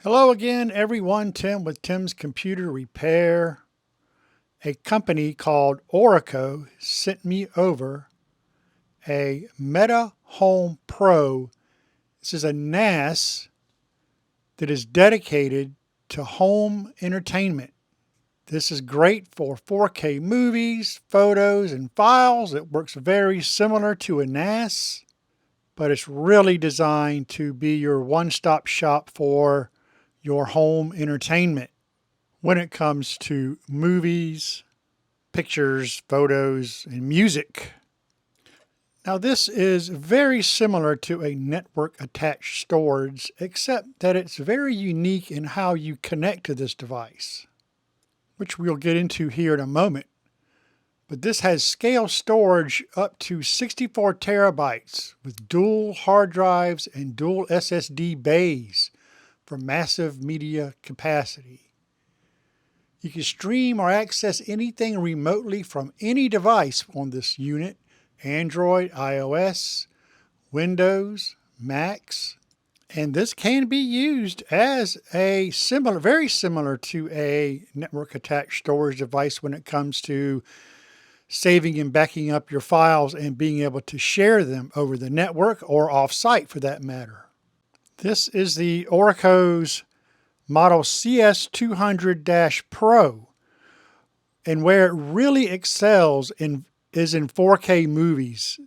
Hello again, everyone. Tim with Tim's Computer Repair. A company called Orico sent me over a MetaHome Pro. This is a NAS that is dedicated to home entertainment. This is great for 4K movies, photos, and files. It works very similar to a NAS, but it's really designed to be your one-stop shop for your home entertainment when it comes to movies, pictures, photos, and music. Now, this is very similar to a network attached storage, except that it's very unique in how you connect to this device, which we'll get into here in a moment. But this has scale storage up to 64 terabytes with dual hard drives and dual SSD bays for massive media capacity. You can stream or access anything remotely from any device on this unit: Android, iOS, Windows, Macs. And this can be used as a very similar to a network attached storage device when it comes to saving and backing up your files and being able to share them over the network or off-site for that matter. This is the Orico's model CS200-Pro, and where it really excels is in 4K movies.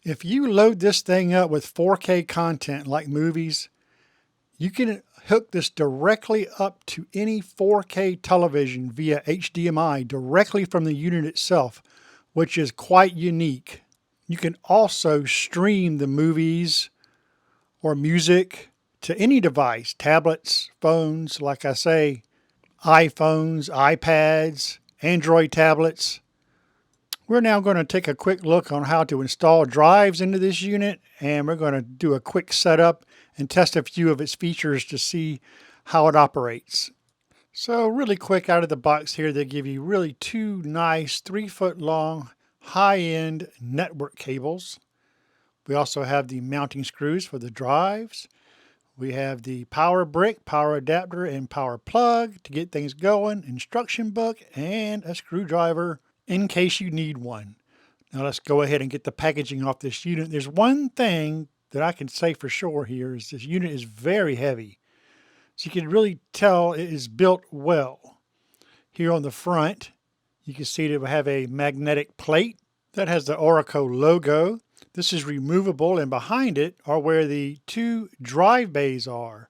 If you load this thing up with 4K content like movies, you can hook this directly up to any 4K television via HDMI directly from the unit itself, which is quite unique. You can also stream the movies or music to any device: tablets, phones, like I say, iPhones, iPads, Android tablets. We're now going to take a quick look on how to install drives into this unit, and we're going to do a quick setup and test a few of its features to see how it operates. So really quick out of the box here, they give you really two nice 3-foot long high-end network cables. We also have the mounting screws for the drives. We have the power brick, power adapter, and power plug to get things going, instruction book, and a screwdriver in case you need one. Now let's go ahead and get the packaging off this unit. There's one thing that I can say for sure here is this unit is very heavy. So you can really tell it is built well. Here on the front, you can see that it will have a magnetic plate that has the Orico logo. This is removable, and behind it are where the two drive bays are.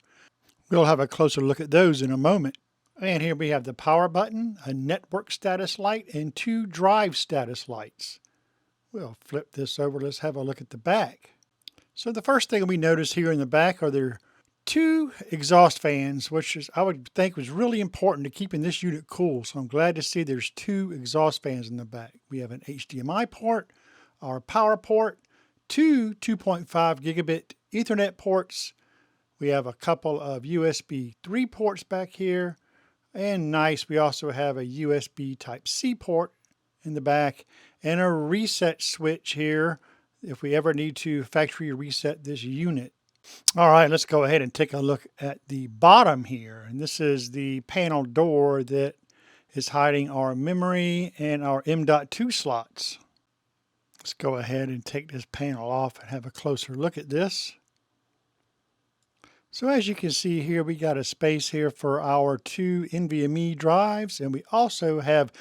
We'll have a closer look at those in a moment. And here we have the power button, a network status light, and two drive status lights. We'll flip this over. Let's have a look at the back. So the first thing we notice here in the back are there two exhaust fans, which I would think was really important to keeping this unit cool. So I'm glad to see there's two exhaust fans in the back. We have an HDMI port, our power port, two 2.5 gigabit Ethernet ports. We have a couple of USB 3 ports back here. And nice, we also have a USB Type-C port in the back and a reset switch here if we ever need to factory reset this unit. All right, let's go ahead and take a look at the bottom here. And this is the panel door that is hiding our memory and our M.2 slots. Let's go ahead and take this panel off and have a closer look at this. So as you can see here, we got a space here for our two NVMe drives, and we also have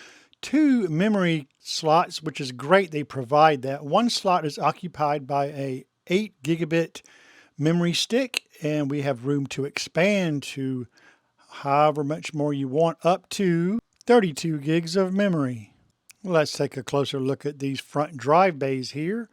two memory slots, which is great. They provide that. One slot is occupied by a 8 gigabit memory stick, and we have room to expand to however much more you want, up to 32 gigs of memory. Let's take a closer look at these front drive bays here.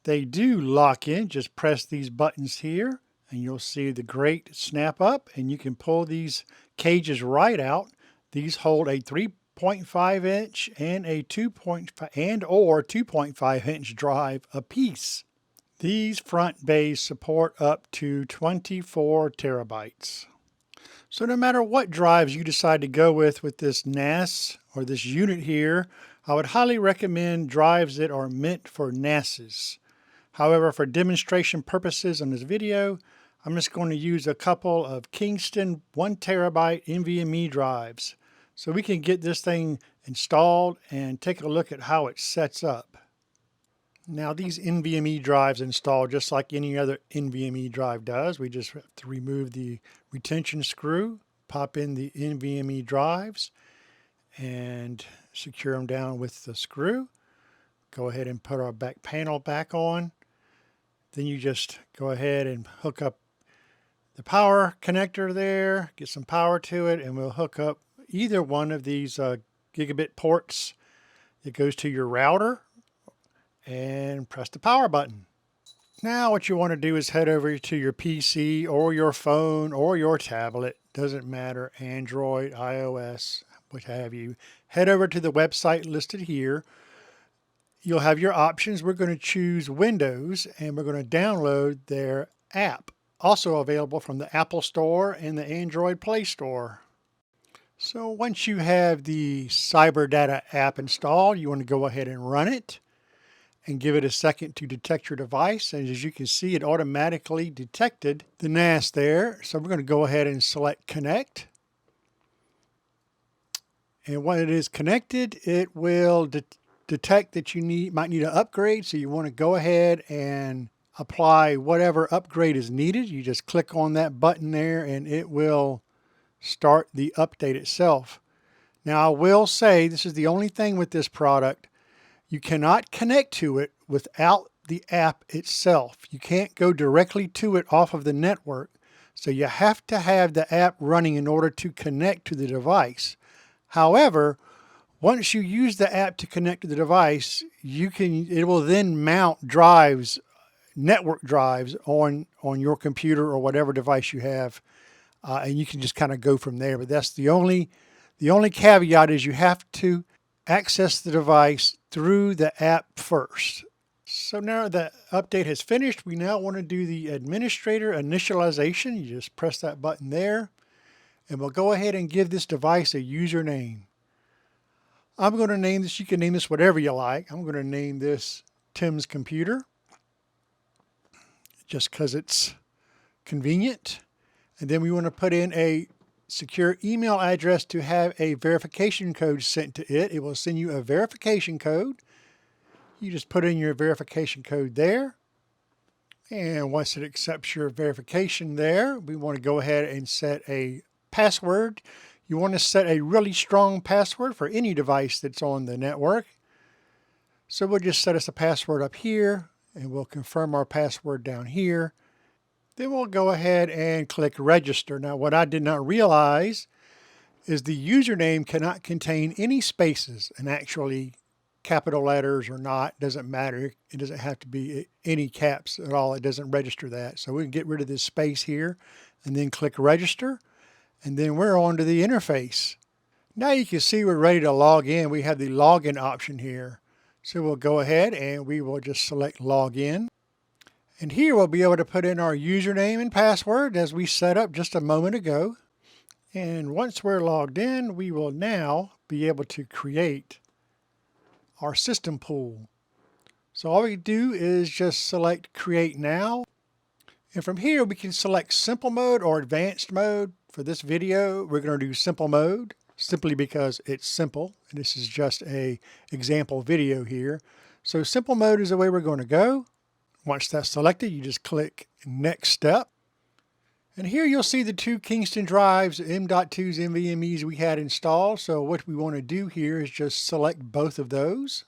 They do lock in. Just press these buttons here and you'll see the grate snap up, and you can pull these cages right out. These hold a 3.5 inch and a 2.5 inch drive apiece. These front bays support up to 24 terabytes. So no matter what drives you decide to go with this NAS or this unit here, I would highly recommend drives that are meant for NASes. However, for demonstration purposes on this video, I'm just going to use a couple of Kingston 1 terabyte NVMe drives so we can get this thing installed and take a look at how it sets up. Now these NVMe drives install just like any other NVMe drive does. We just have to remove the retention screw, pop in the NVMe drives, and secure them down with the screw. Go ahead and put our back panel back on. Then you just go ahead and hook up the power connector there, get some power to it, and we'll hook up either one of these gigabit ports that goes to your router and press the power button. Now what you want to do is head over to your PC or your phone or your tablet, doesn't matter, Android, iOS, what have you. Head over to the website listed here. You'll have your options. We're going to choose Windows and we're going to download their app, also available from the Apple Store and the Android Play Store. So once you have the CyberData app installed, you want to go ahead and run it and give it a second to detect your device. And as you can see, it automatically detected the NAS there. So we're going to go ahead and select Connect. And when it is connected, it will detect that you might need an upgrade. So you want to go ahead and apply whatever upgrade is needed. You just click on that button there and it will start the update itself. Now I will say this is the only thing with this product. You cannot connect to it without the app itself. You can't go directly to it off of the network. So you have to have the app running in order to connect to the device. However, once you use the app to connect to the device, it will then mount drives, network drives on your computer or whatever device you have. And you can just kind of go from there. But that's the only caveat is you have to access the device through the app first. So now the update has finished, we now want to do the administrator initialization. You just press that button there and we'll go ahead and give this device a username. I'm going to name this, you can name this whatever you like. I'm going to name this Tim's computer just because it's convenient. And then we want to put in a secure email address to have a verification code sent to it. It will send you a verification code. You just put in your verification code there. And once it accepts your verification there, we want to go ahead and set a password. You want to set a really strong password for any device that's on the network. So we'll just set us a password up here and we'll confirm our password down here. Then we'll go ahead and click register. Now what I did not realize is the username cannot contain any spaces, and actually capital letters or not, doesn't matter. It doesn't have to be any caps at all. It doesn't register that. So we can get rid of this space here and then click register. And then we're on to the interface. Now you can see we're ready to log in. We have the login option here. So we'll go ahead and we will just select login. And here we'll be able to put in our username and password as we set up just a moment ago. And once we're logged in, we will now be able to create our system pool. So all we do is just select create now. And from here we can select simple mode or advanced mode. For this video, we're going to do simple mode simply because it's simple. And this is just an example video here. So simple mode is the way we're going to go. Once that's selected, you just click next step. And here you'll see the two Kingston drives, M.2's NVMe's we had installed. So what we want to do here is just select both of those.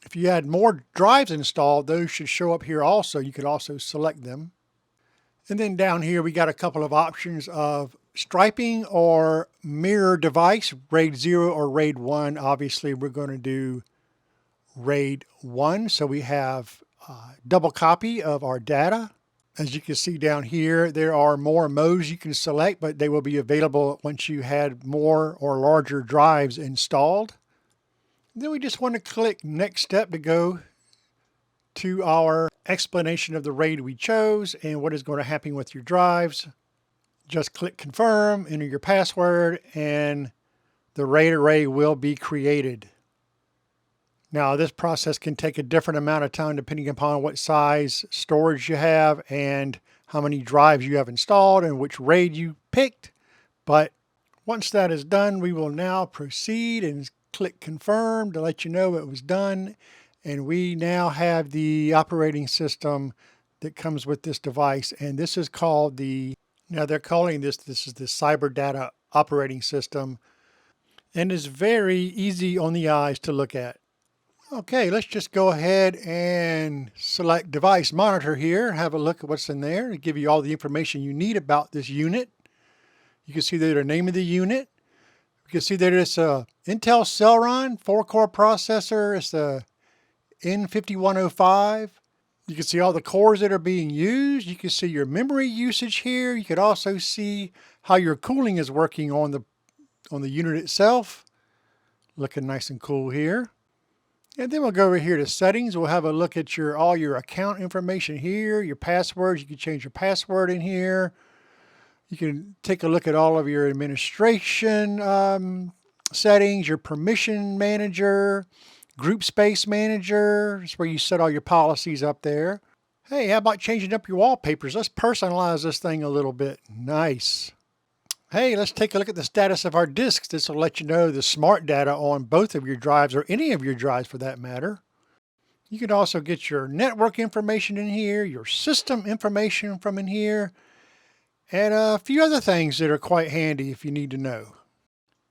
If you had more drives installed, those should show up here also. You could also select them. And then down here, we got a couple of options of striping or mirror device, RAID 0 or RAID 1. Obviously, we're going to do RAID 1. So we have double copy of our data. As you can see down here, there are more modes you can select, but they will be available once you had more or larger drives installed. Then we just want to click next step to go to our explanation of the RAID we chose and what is going to happen with your drives. Just click confirm, enter your password, and the RAID array will be created. Now this process can take a different amount of time depending upon what size storage you have and how many drives you have installed and which RAID you picked. But once that is done, we will now proceed and click confirm to let you know it was done. And we now have the operating system that comes with this device. And this is called now they're calling this is the Cyber Data operating system. And is very easy on the eyes to look at. Okay, let's just go ahead and select device monitor here. Have a look at what's in there to give you all the information you need about this unit. You can see the name of the unit. You can see that it's a Intel Celeron 4-core processor. It's the N5105. You can see all the cores that are being used. You can see your memory usage here. You could also see how your cooling is working on the unit itself. Looking nice and cool here. And then we'll go over here to settings. We'll have a look at all your account information here, your passwords. You can change your password in here. You can take a look at all of your administration settings, your permission manager, group space manager. That's where you set all your policies up there. Hey, how about changing up your wallpapers? Let's personalize this thing a little bit. Nice. Hey, let's take a look at the status of our disks. This will let you know the smart data on both of your drives, or any of your drives for that matter. You can also get your network information in here, your system information from in here, and a few other things that are quite handy if you need to know.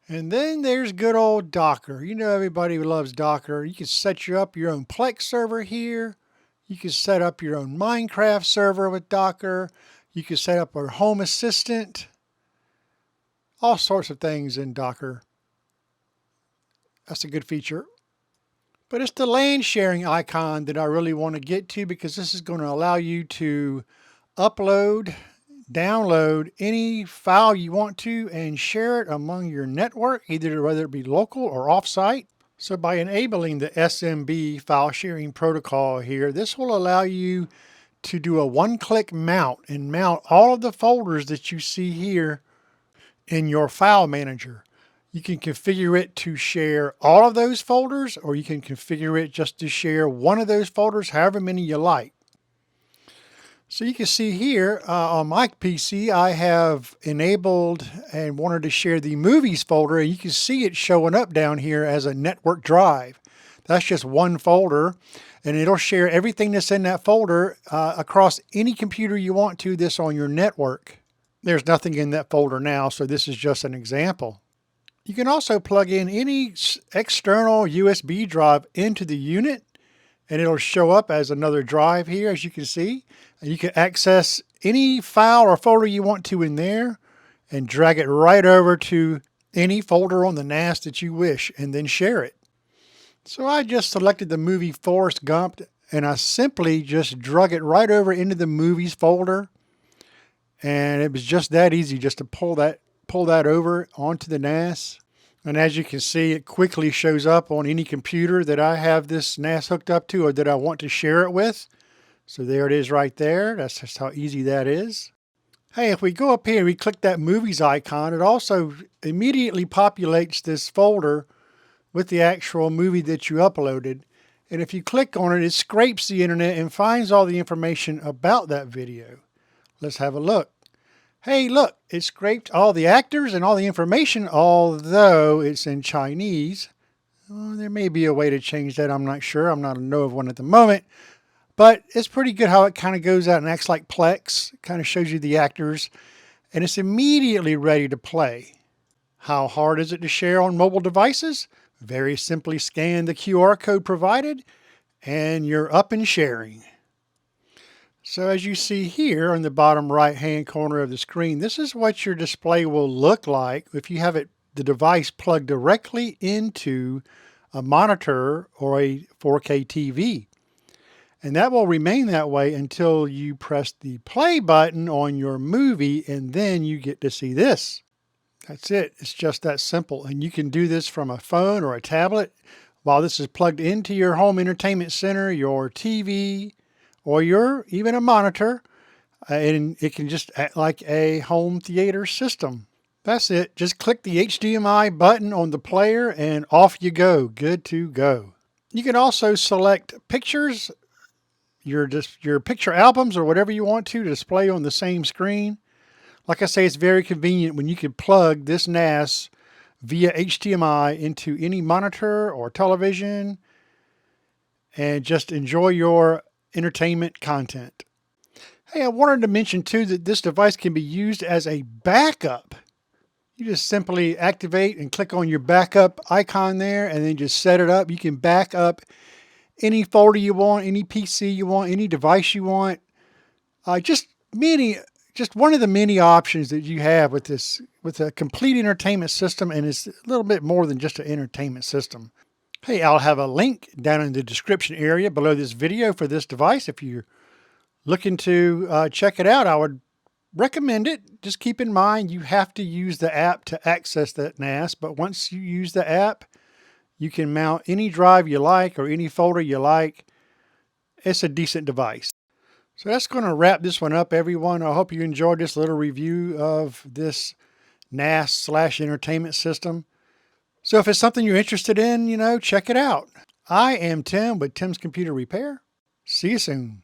And then there's good old Docker. You know everybody loves Docker. You can set up your own Plex server here. You can set up your own Minecraft server with Docker. You can set up a home assistant. All sorts of things in Docker. That's a good feature. But it's the LAN sharing icon that I really want to get to, because this is going to allow you to upload, download any file you want to and share it among your network, whether it be local or offsite. So by enabling the SMB file sharing protocol here, this will allow you to do a one-click mount and mount all of the folders that you see here in your file manager. You can configure it to share all of those folders, or you can configure it just to share one of those folders, however many you like. So you can see here on my PC, I have enabled and wanted to share the movies folder, and you can see it showing up down here as a network drive. That's just one folder, and it'll share everything that's in that folder across any computer you want to that's on your network. There's nothing in that folder now, so this is just an example. You can also plug in any external USB drive into the unit, and it'll show up as another drive here, as you can see. And you can access any file or folder you want to in there and drag it right over to any folder on the NAS that you wish, and then share it. So I just selected the movie Forrest Gump, and I simply just drug it right over into the movies folder. And it was just that easy, just to pull that over onto the NAS. And as you can see, it quickly shows up on any computer that I have this NAS hooked up to, or that I want to share it with. So there it is right there. That's just how easy that is. Hey, if we go up here and we click that movies icon, it also immediately populates this folder with the actual movie that you uploaded. And if you click on it, it scrapes the internet and finds all the information about that video. Let's have a look. Hey, look, it scraped all the actors and all the information, although it's in Chinese. Oh, there may be a way to change that. I'm not sure. I'm not a know of one at the moment. But it's pretty good how it kind of goes out and acts like Plex. Kind of shows you the actors. And it's immediately ready to play. How hard is it to share on mobile devices? Very simply scan the QR code provided, and you're up and sharing. So as you see here on the bottom right hand corner of the screen, this is what your display will look like if you have the device plugged directly into a monitor or a 4K TV. And that will remain that way until you press the play button on your movie, and then you get to see this. That's it. It's just that simple. And you can do this from a phone or a tablet while this is plugged into your home entertainment center, your TV, or even a monitor, and it can just act like a home theater system. That's it. Just click the HDMI button on the player and off you go. Good to go. You can also select pictures your picture albums or whatever you want to display on the same screen. Like I say, it's very convenient when you can plug this NAS via HDMI into any monitor or television and just enjoy your entertainment content. Hey, I wanted to mention too that this device can be used as a backup. You just simply activate and click on your backup icon there and then just set it up. You can back up any folder you want, any PC you want, any device you want. Just one of the many options that you have with this, with a complete entertainment system, and it's a little bit more than just an entertainment system. Hey, I'll have a link down in the description area below this video for this device. If you're looking to check it out, I would recommend it. Just keep in mind you have to use the app to access that NAS, but once you use the app, you can mount any drive you like or any folder you like. It's a decent device. So that's going to wrap this one up, everyone. I hope you enjoyed this little review of this NAS/entertainment system. So if it's something you're interested in, check it out. I am Tim with Tim's Computer Repair. See you soon.